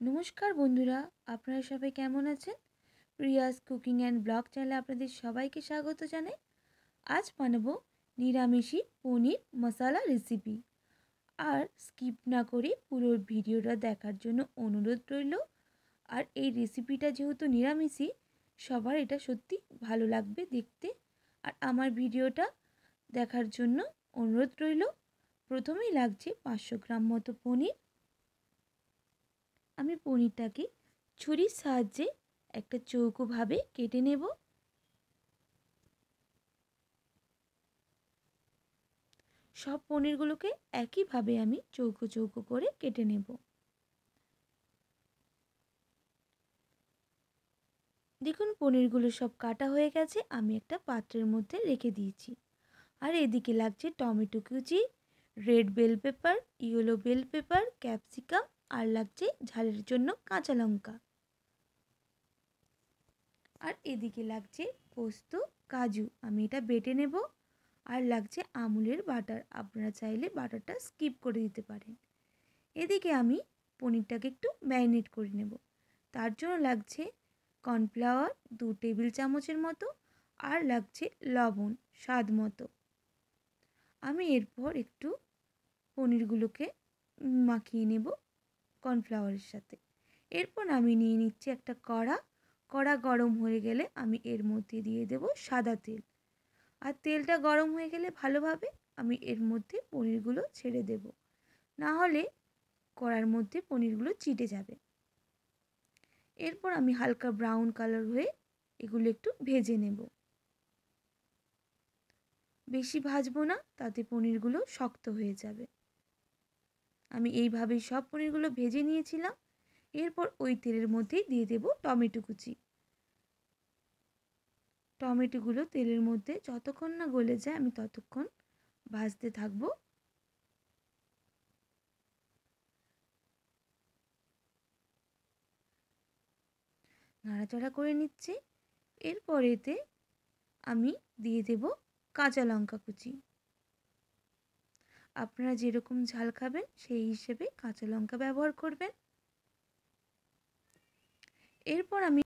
নমস্কার বন্ধুরা, আপনারা সবাই কেমন আছেন? প্রিয়াস কুকিং অ্যান্ড ব্লগ চ্যানেলে আপনাদের সবাইকে স্বাগত জানাই। আজ বানাবো নিরামিষি পনির মশালা রেসিপি। আর স্কিপ না করে পুরো ভিডিওটা দেখার জন্য অনুরোধ রইল। আর এই রেসিপিটা যেহেতু নিরামিষি, সবার এটা সত্যি ভালো লাগবে দেখতে। আর আমার ভিডিওটা দেখার জন্য অনুরোধ রইল। প্রথমেই লাগছে 500 গ্রাম মতো পনির। আমি পনিরটাকে ছুরির সাহায্যে একটা চৌকোভাবে কেটে নেব। সব পনিরগুলোকে একইভাবে আমি চৌকো চৌকো করে কেটে নেব। দেখুন পনিরগুলো সব কাটা হয়ে গেছে, আমি একটা পাত্রের মধ্যে রেখে দিয়েছি। আর এদিকে লাগছে টমেটো কুচি, red bell pepper, yellow bell pepper, capsicum, আর লাগছে ঝালের জন্য কাঁচা লঙ্কা। আর এদিকে লাগছে পোস্ত, কাজু, আমি এটা বেটে নেব। আর লাগছে আমুলের বাটার, আপনারা চাইলে বাটারটা স্কিপ করে দিতে পারেন। এদিকে আমি পনিরটাকে একটু ম্যারিনেট করে নেব। তার জন্য লাগছে কর্নফ্লাওয়ার 2 টেবিল চামচের মতো, আর লাগছে লবণ স্বাদ মতো। আমি এরপর একটু পনিরগুলোকে মাখিয়ে নেব কর্নফ্লাওয়ারের সাথে। এরপর আমি নিয়ে নিচ্ছি একটা কড়া গরম হয়ে গেলে আমি এর মধ্যে দিয়ে দেব সাদা তেল। আর তেলটা গরম হয়ে গেলে ভালোভাবে আমি এর মধ্যে পনিরগুলো ছেড়ে দেব, না হলে কড়ার মধ্যে পনিরগুলো চিটে যাবে। এরপর আমি হালকা ব্রাউন কালার হয়ে এগুলো একটু ভেজে নেব। বেশি ভাজবো না, তাতে পনিরগুলো শক্ত হয়ে যাবে। আমি এইভাবেই সব পনিরগুলো ভেজে নিয়েছিলাম। এরপর ওই তেলের মধ্যেই দিয়ে দেব টমেটো কুচি। টমেটোগুলো তেলের মধ্যে যতক্ষণ না গলে যায় আমি ততক্ষণ ভাজতে থাকবো। নাড়াচাড়া করে নিচ্ছি। এরপর এতে আমি দিয়ে দেব কাঁচা লঙ্কা কুচি। আপনারা যেরকম ঝাল খাবেন সেই হিসেবে কাঁচা লঙ্কা ব্যবহার করবেন। এরপর আমি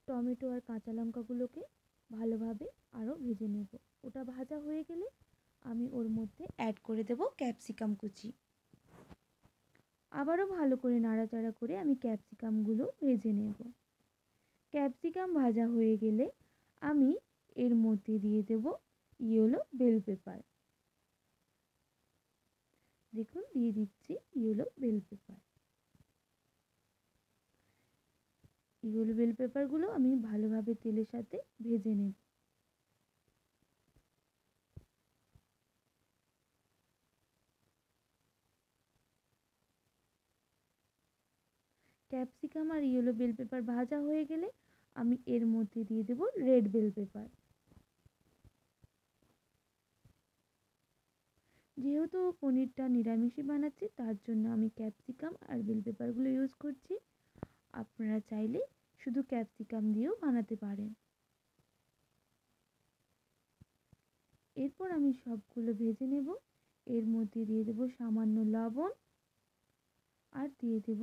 টমেটো আর কাঁচা লঙ্কাগুলোকে ভালোভাবে আরও ভেজে নেব। ওটা ভাজা হয়ে গেলে আমি ওর মধ্যে অ্যাড করে দেব ক্যাপসিকাম কুচি। আবারও ভালো করে নাড়াচাড়া করে আমি ক্যাপসিকামগুলো ভেজে নেব। ক্যাপসিকাম ভাজা হয়ে গেলে আমি এর মধ্যে দিয়ে দেব ইয়েলো বেল পেপার। দেখুন দিয়ে দিচ্ছি yellow bell pepper. Yellow bell পেপারগুলো আমি ভালোভাবে তেলের সাথে ভেজে নেব। ক্যাপসিকাম আর ইয়েলো বেল পেপার ভাজা হয়ে গেলে আমি এর মধ্যে দিয়ে দেব রেড বেল পেপার। যেহেতু পনিরটা নিরামিষই বানাচ্ছি তার জন্য আমি ক্যাপসিকাম আর বেল পেপারগুলো ইউজ করছি। আপনারা চাইলে শুধু ক্যাপসিকাম দিয়েও বানাতে পারেন। এরপর আমি সবগুলো ভেজে নেব। এর মধ্যে দিয়ে দেব সামান্য লবণ, আর দিয়ে দেব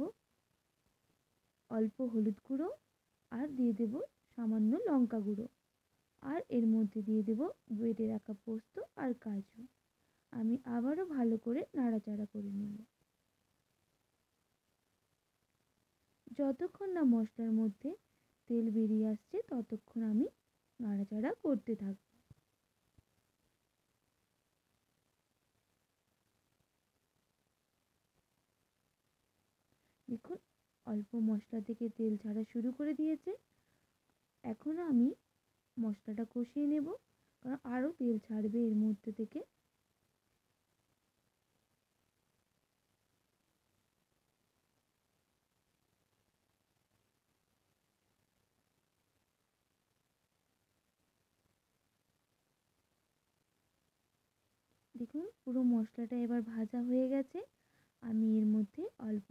অল্প হলুদ গুঁড়ো, আর দিয়ে দেব সামান্য লঙ্কা গুঁড়ো, আর এর মধ্যে দিয়ে দেব বেটে রাখা পোস্ত আর কাজু। আমি আবারও ভালো করে নাড়াচাড়া করে নেব। যতক্ষণ না মশলার মধ্যে তেল বেরিয়ে আসছে ততক্ষণ আমি নাড়াচাড়া করতে থাকব। দেখুন অল্প মশলা থেকে তেল ছাড়া শুরু করে দিয়েছে। এখন আমি মশলাটা কষিয়ে নেব, কারণ আরও তেল ছাড়বে এর মধ্যে থেকে। দেখুন পুরো মশলাটা এবার ভাজা হয়ে গেছে। আমি এর মধ্যে অল্প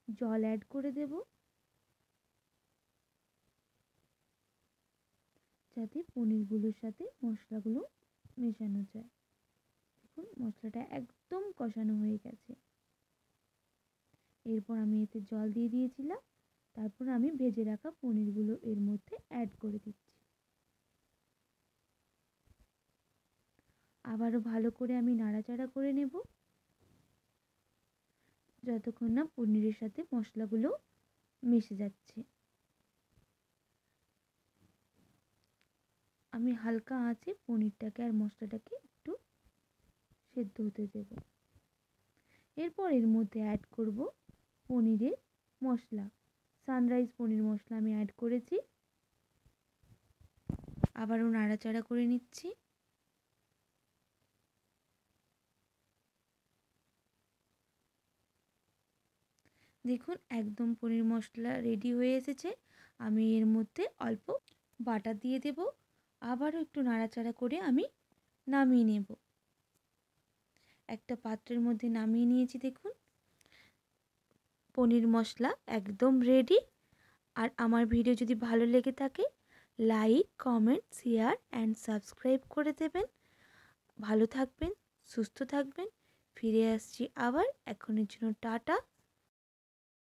জল অ্যাড করে দেব, যাতে পনিরগুলোর সাথে মশলাগুলো মেশানো যায়। দেখুন মশলাটা একদম কষানো হয়ে গেছে। এরপর আমি এতে জল দিয়ে দিয়েছিলাম। তারপর আমি ভেজে রাখা পনিরগুলো এর মধ্যে অ্যাড করে দিচ্ছি। আবারও ভালো করে আমি নাড়াচাড়া করে নেব যতক্ষণ না পনিরের সাথে মশলাগুলো মিশে যাচ্ছে। আমি হালকা আঁচে পনিরটাকে আর মশলাটাকে একটু সেদ্ধ হতে দেব। এরপর এর মধ্যে অ্যাড করব পনিরের মশলা। সানরাইজ পনির মশলা আমি অ্যাড করেছি। আবারও নাড়াচাড়া করে নিচ্ছি। দেখুন একদম পনির মশলা রেডি হয়ে এসেছে। আমি এর মধ্যে অল্প বাটার দিয়ে দেব। আবারও একটু নাড়াচাড়া করে আমি নামিয়ে নেব। একটা পাত্রের মধ্যে নামিয়ে নিয়েছি। দেখুন পনির মশলা একদম রেডি। আর আমার ভিডিও যদি ভালো লেগে থাকে like, comment, share and subscribe করে দেবেন। ভালো থাকবেন, সুস্থ থাকবেন। ফিরে আসছি আবার। এখনের জন্য টাটা।